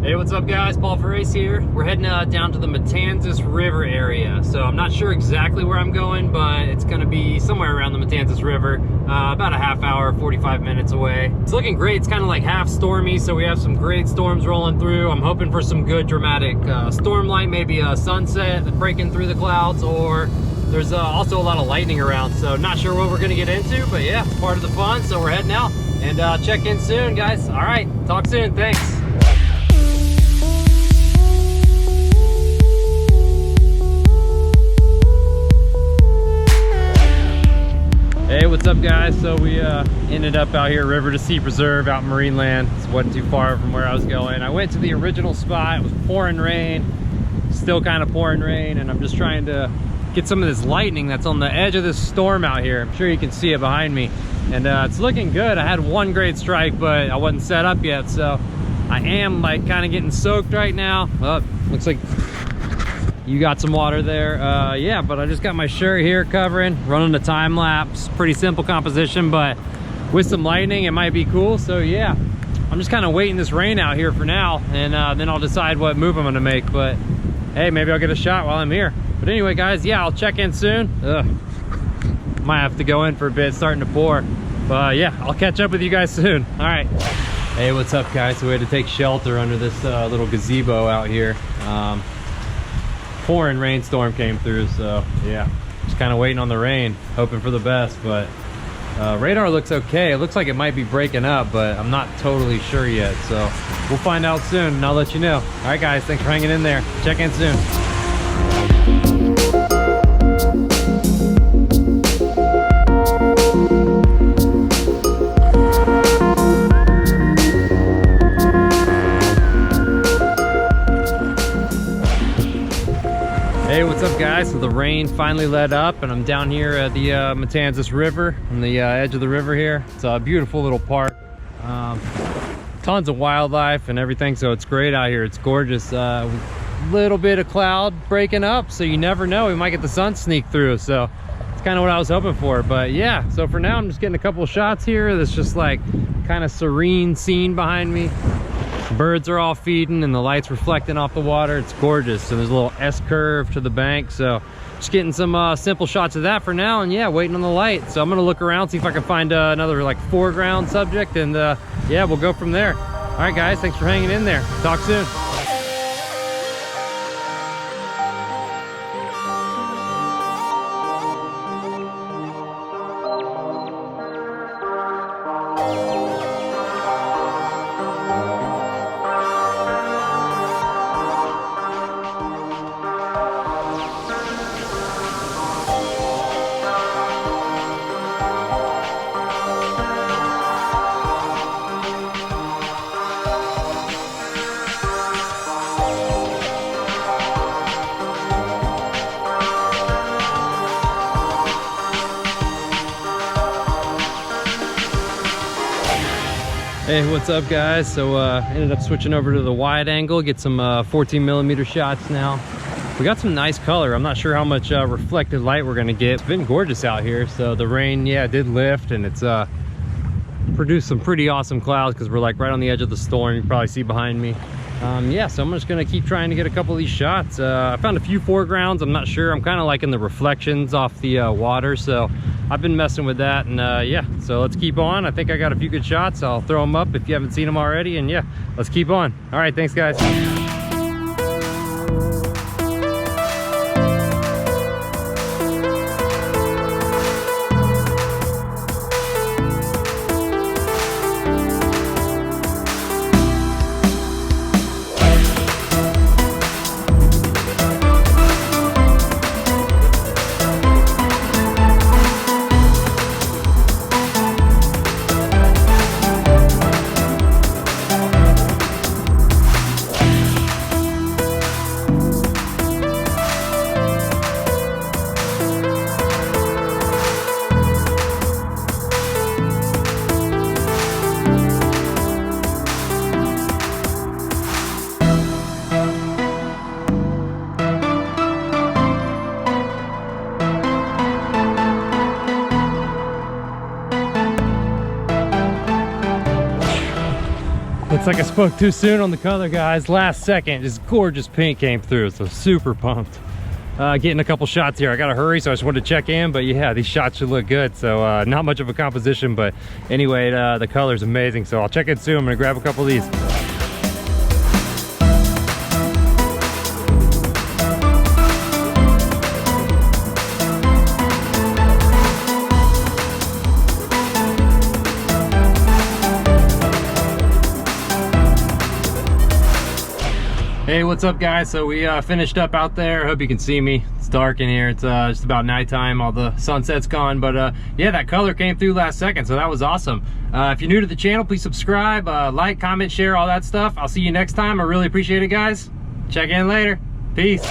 Hey, what's up guys? Paul Farace here. We're heading down to the Matanzas River area. So I'm not sure exactly where I'm going, but it's gonna be somewhere around the Matanzas River, about a half hour, 45 minutes away. It's looking great. It's kind of like half stormy, so we have some great storms rolling through. I'm hoping for some good dramatic storm light, maybe a sunset breaking through the clouds, or there's also a lot of lightning around. So not sure what we're gonna get into, but yeah, it's part of the fun. So we're heading out and check in soon, guys. All right, talk soon, thanks. Hey, what's up guys? So we ended up out here River to Sea Preserve out in Marineland. It wasn't too far from where I was going. I went to the original spot. It was pouring rain, still kind of pouring rain, and I'm just trying to get some of this lightning that's on the edge of this storm out here. I'm sure you can see it behind me, and it's looking good. I had one great strike, but I wasn't set up yet, so I am like kind of getting soaked right now. Oh, looks like you got some water there. Yeah, but I just got my shirt here covering, running a time lapse. Pretty simple composition, but with some lightning it might be cool. So yeah, I'm just kind of waiting this rain out here for now, and then I'll decide what move I'm gonna make. But hey, maybe I'll get a shot while I'm here. But anyway guys, yeah, I'll check in soon. Might have to go in for a bit, starting to pour, but yeah, I'll catch up with you guys soon. All right. Hey, what's up guys? So we had to take shelter under this little gazebo out here. Pouring rainstorm came through, so yeah, just kind of waiting on the rain, hoping for the best. But radar looks okay. It looks like it might be breaking up, but I'm not totally sure yet, so we'll find out soon and I'll let you know. All right guys, thanks for hanging in there. Check in soon. Hey, what's up guys? So the rain finally let up and I'm down here at the Matanzas River, on the edge of the river here. It's a beautiful little park. Tons of wildlife and everything, so it's great out here. It's gorgeous. Little bit of cloud breaking up, so you never know, we might get the sun sneak through. So it's kind of what I was hoping for. But yeah, so for now I'm just getting a couple of shots here. That's just like kind of serene scene behind me. Birds are all feeding and the light's reflecting off the water. It's gorgeous. So there's a little S-curve to the bank, so just getting some simple shots of that for now, and yeah, waiting on the light. So I'm gonna look around, see if I can find another like foreground subject, and yeah, we'll go from there. All right guys, thanks for hanging in there. Talk soon. Hey, what's up guys? So ended up switching over to the wide angle, get some 14mm shots now. We got some nice color. I'm not sure how much reflected light we're gonna get. It's been gorgeous out here. So the rain, yeah, did lift, and it's produced some pretty awesome clouds because we're like right on the edge of the storm. You can probably see behind me. Yeah, so I'm just gonna keep trying to get a couple of these shots. I found a few foregrounds. I'm not sure. I'm kind of liking the reflections off the water, so I've been messing with that. And yeah, so let's keep on. I think I got a few good shots. I'll throw them up if you haven't seen them already, and yeah, let's keep on. All right, thanks guys. like I spoke too soon on the color, guys. Last second, this gorgeous pink came through, so super pumped. Getting a couple shots here. I gotta hurry, so I just wanted to check in, but yeah, these shots should look good. So not much of a composition, but anyway, the color's amazing. So I'll check in soon. I'm gonna grab a couple of these. Hey, what's up guys? So we finished up out there. Hope you can see me. It's dark in here. It's just about nighttime. All the sunset's gone, but yeah, that color came through last second, so that was awesome. If you're new to the channel, please subscribe, like, comment, share, all that stuff. I'll see you next time. I really appreciate it, guys. Check in later. Peace.